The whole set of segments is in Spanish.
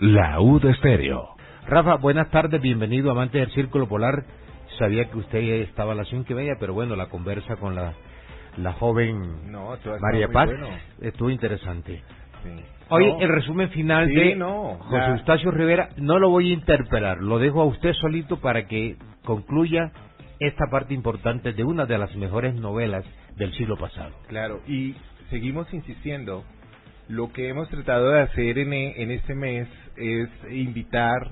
Laúd Estéreo. Rafa, buenas tardes, bienvenido, amante del Círculo Polar. Sabía que usted estaba a las 5:30, pero bueno, la conversa con la joven María Paz estuvo interesante. Sí. Hoy el resumen final de José Eustacio Rivera, no lo voy a interpelar, lo dejo a usted solito para que concluya esta parte importante de una de las mejores novelas del siglo pasado. Claro, y seguimos insistiendo, lo que hemos tratado de hacer en este mes es invitar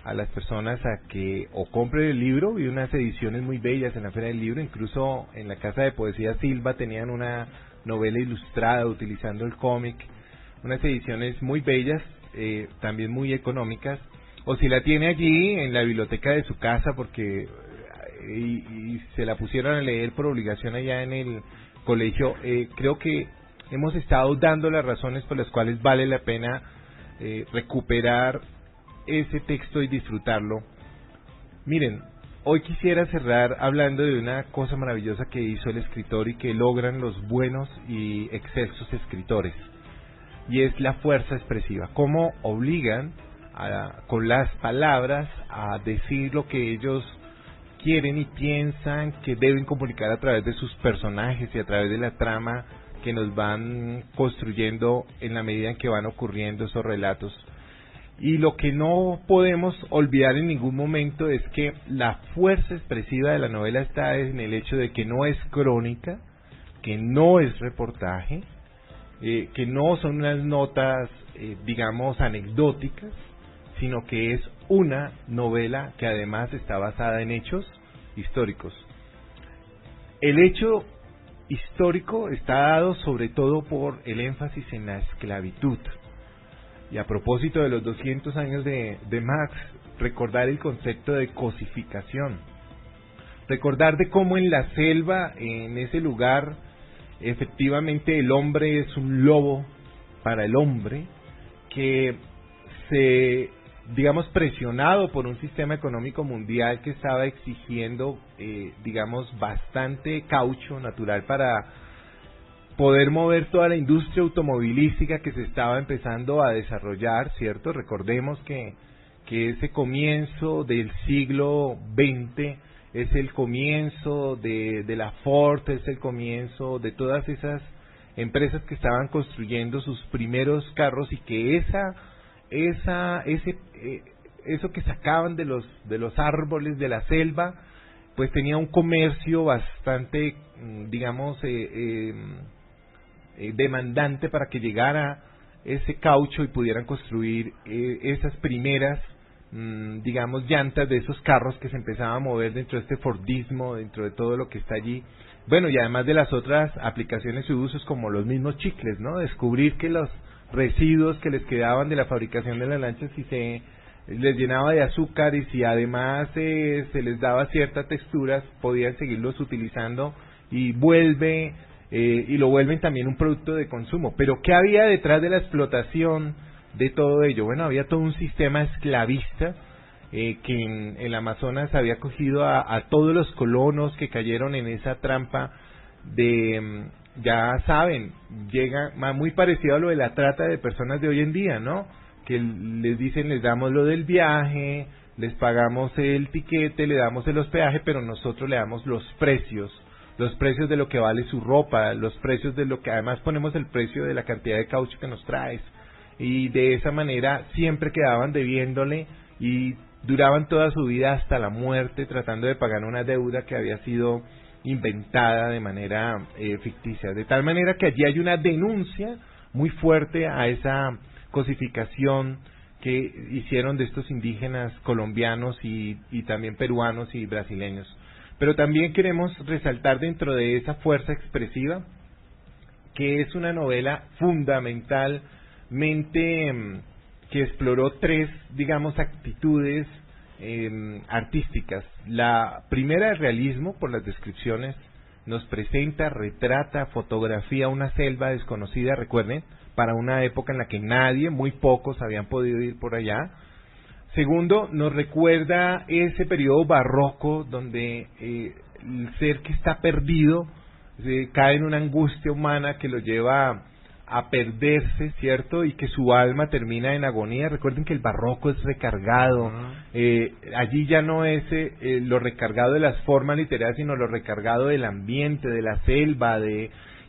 a las personas a que o compren el libro, y unas ediciones muy bellas en la Feria del Libro, incluso en la Casa de Poesía Silva tenían una novela ilustrada utilizando el cómic, unas ediciones muy bellas, también muy económicas, o si la tiene allí en la biblioteca de su casa porque y se la pusieron a leer por obligación allá en el colegio, creo que hemos estado dando las razones por las cuales vale la pena recuperar ese texto y disfrutarlo. Miren, hoy quisiera cerrar hablando de una cosa maravillosa que hizo el escritor y que logran los buenos y excelsos escritores, y es la fuerza expresiva, cómo obligan con las palabras a decir lo que ellos quieren y piensan que deben comunicar a través de sus personajes y a través de la trama que nos van construyendo en la medida en que van ocurriendo esos relatos. Y lo que no podemos olvidar en ningún momento es que la fuerza expresiva de la novela está en el hecho de que no es crónica, que no es reportaje, que no son unas notas, digamos, anecdóticas, sino que es una novela que además está basada en hechos históricos. El hecho histórico está dado sobre todo por el énfasis en la esclavitud. Y a propósito de los 200 años de Marx, recordar el concepto de cosificación, recordar de cómo en la selva, en ese lugar, efectivamente el hombre es un lobo para el hombre, que se, digamos, presionado por un sistema económico mundial que estaba exigiendo, digamos, bastante caucho natural para poder mover toda la industria automovilística que se estaba empezando a desarrollar, ¿cierto? Recordemos que ese comienzo del siglo XX es el comienzo de la Ford, es el comienzo de todas esas empresas que estaban construyendo sus primeros carros, y que eso que sacaban de los árboles de la selva, pues tenía un comercio bastante, digamos, demandante para que llegara ese caucho y pudieran construir esas primeras, digamos, llantas de esos carros que se empezaban a mover dentro de este Fordismo, dentro de todo lo que está allí. Bueno, y además de las otras aplicaciones y usos como los mismos chicles, ¿no? Descubrir que los residuos que les quedaban de la fabricación de las lanchas, si se les llenaba de azúcar y si además se les daba ciertas texturas, podían seguirlos utilizando y lo vuelven también un producto de consumo. Pero ¿qué había detrás de la explotación de todo ello? Bueno, había todo un sistema esclavista que en el Amazonas había cogido a todos los colonos que cayeron en esa trampa de, ya saben, llega muy parecido a lo de la trata de personas de hoy en día, ¿no? Que les dicen, les damos lo del viaje, les pagamos el tiquete, le damos el hospedaje, pero nosotros le damos los precios de lo que vale su ropa, los precios de lo que, además ponemos el precio de la cantidad de caucho que nos traes, y de esa manera siempre quedaban debiéndole y duraban toda su vida hasta la muerte tratando de pagar una deuda que había sido inventada de manera ficticia, de tal manera que allí hay una denuncia muy fuerte a esa cosificación que hicieron de estos indígenas colombianos y también peruanos y brasileños. Pero también queremos resaltar dentro de esa fuerza expresiva que es una novela fundamentalmente que exploró tres, digamos, actitudes artísticas. La primera, el realismo, por las descripciones, nos presenta, retrata, fotografía una selva desconocida, recuerden, para una época en la que nadie, muy pocos habían podido ir por allá. Segundo, nos recuerda ese periodo barroco donde el ser que está perdido cae en una angustia humana que lo lleva a perderse, ¿cierto? Y que su alma termina en agonía. Recuerden que el barroco es recargado. Allí ya no es lo recargado de las formas literarias, sino lo recargado del ambiente, de la selva,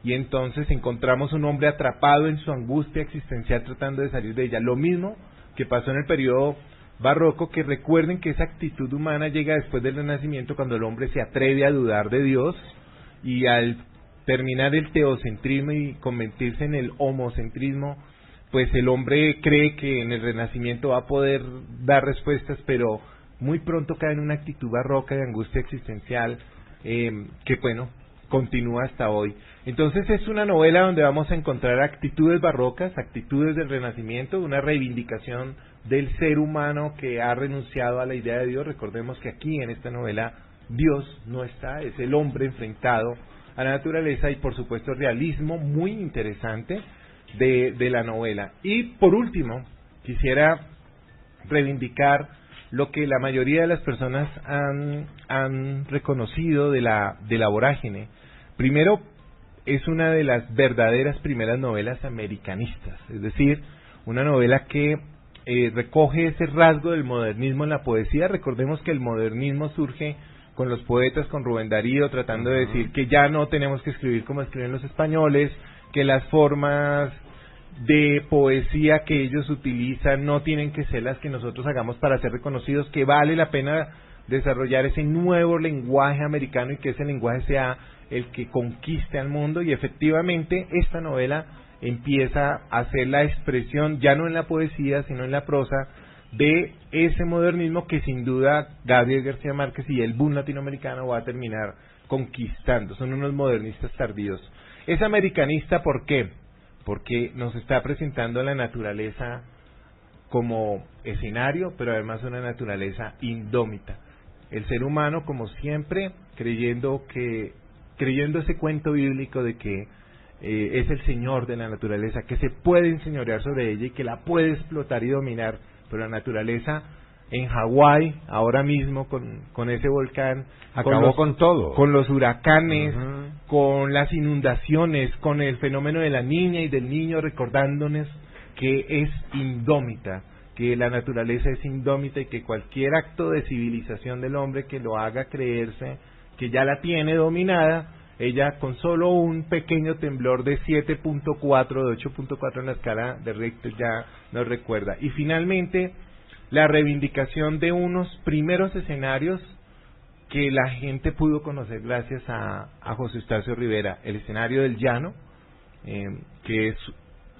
y entonces encontramos un hombre atrapado en su angustia existencial tratando de salir de ella. Lo mismo que pasó en el periodo barroco, que recuerden que esa actitud humana llega después del Renacimiento, cuando el hombre se atreve a dudar de Dios, y al terminar el teocentrismo y convertirse en el homocentrismo, pues el hombre cree que en el Renacimiento va a poder dar respuestas, pero muy pronto cae en una actitud barroca de angustia existencial, que bueno, continúa hasta hoy. Entonces es una novela donde vamos a encontrar actitudes barrocas, actitudes del Renacimiento, una reivindicación del ser humano que ha renunciado a la idea de Dios. Recordemos que aquí en esta novela Dios no está, es el hombre enfrentado a la naturaleza, y por supuesto realismo muy interesante de la novela. Y por último, quisiera reivindicar lo que la mayoría de las personas han reconocido de la vorágine. Primero, es una de las verdaderas primeras novelas americanistas, es decir, una novela que recoge ese rasgo del modernismo en la poesía. Recordemos que el modernismo surge con los poetas, con Rubén Darío, tratando de decir que ya no tenemos que escribir como escriben los españoles, que las formas de poesía que ellos utilizan no tienen que ser las que nosotros hagamos para ser reconocidos, que vale la pena desarrollar ese nuevo lenguaje americano y que ese lenguaje sea el que conquiste al mundo. Y efectivamente esta novela empieza a ser la expresión, ya no en la poesía, sino en la prosa, de ese modernismo que sin duda Gabriel García Márquez y el boom latinoamericano va a terminar conquistando. Son unos modernistas tardíos. Es americanista, ¿por qué? Porque nos está presentando la naturaleza como escenario, pero además una naturaleza indómita. El ser humano, como siempre, creyendo ese cuento bíblico de que es el señor de la naturaleza, que se puede enseñorear sobre ella y que la puede explotar y dominar. Pero la naturaleza en Hawái, ahora mismo con ese volcán, acabó con todo, con los huracanes, con las inundaciones, con el fenómeno de la niña y del niño, recordándonos que es indómita, que la naturaleza es indómita, y que cualquier acto de civilización del hombre que lo haga creerse que ya la tiene dominada, ella con solo un pequeño temblor de 7.4, de 8.4 en la escala de Richter ya nos recuerda. Y finalmente, la reivindicación de unos primeros escenarios que la gente pudo conocer gracias a José Eustacio Rivera, el escenario del llano, que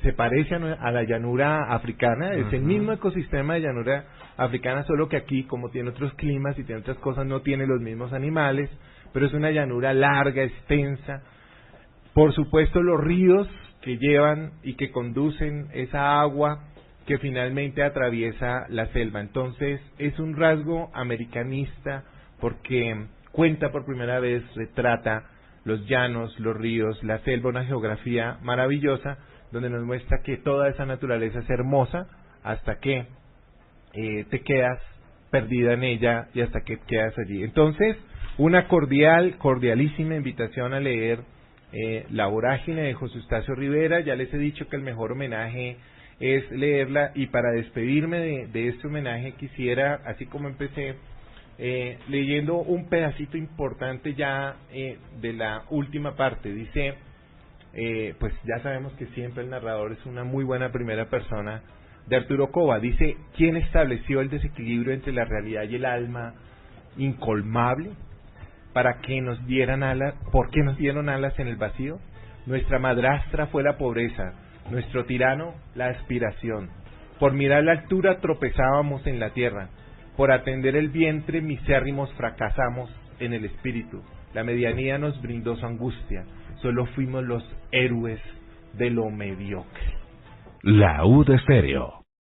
se parece a la llanura africana, es el mismo ecosistema de llanura africana, solo que aquí, como tiene otros climas y tiene otras cosas, no tiene los mismos animales, pero es una llanura larga, extensa. Por supuesto, los ríos que llevan y que conducen esa agua que finalmente atraviesa la selva. Entonces, es un rasgo americanista porque cuenta por primera vez, retrata los llanos, los ríos, la selva, una geografía maravillosa, donde nos muestra que toda esa naturaleza es hermosa hasta que te quedas perdida en ella y hasta que quedas allí. Entonces, una cordialísima invitación a leer La vorágine de José Eustacio Rivera. Ya les he dicho que el mejor homenaje es leerla, y para despedirme de este homenaje quisiera, así como empecé, leyendo un pedacito importante ya de la última parte. Dice, pues ya sabemos que siempre el narrador es una muy buena primera persona, de Arturo Cova. Dice: ¿quién estableció el desequilibrio entre la realidad y el alma incolmable? ¿Para que nos dieran alas? ¿Por qué nos dieron alas en el vacío? Nuestra madrastra fue la pobreza, nuestro tirano la aspiración. Por mirar la altura tropezábamos en la tierra, por atender el vientre misérrimos fracasamos en el espíritu. La medianía nos brindó su angustia, solo fuimos los héroes de lo mediocre. Laúd Estéreo.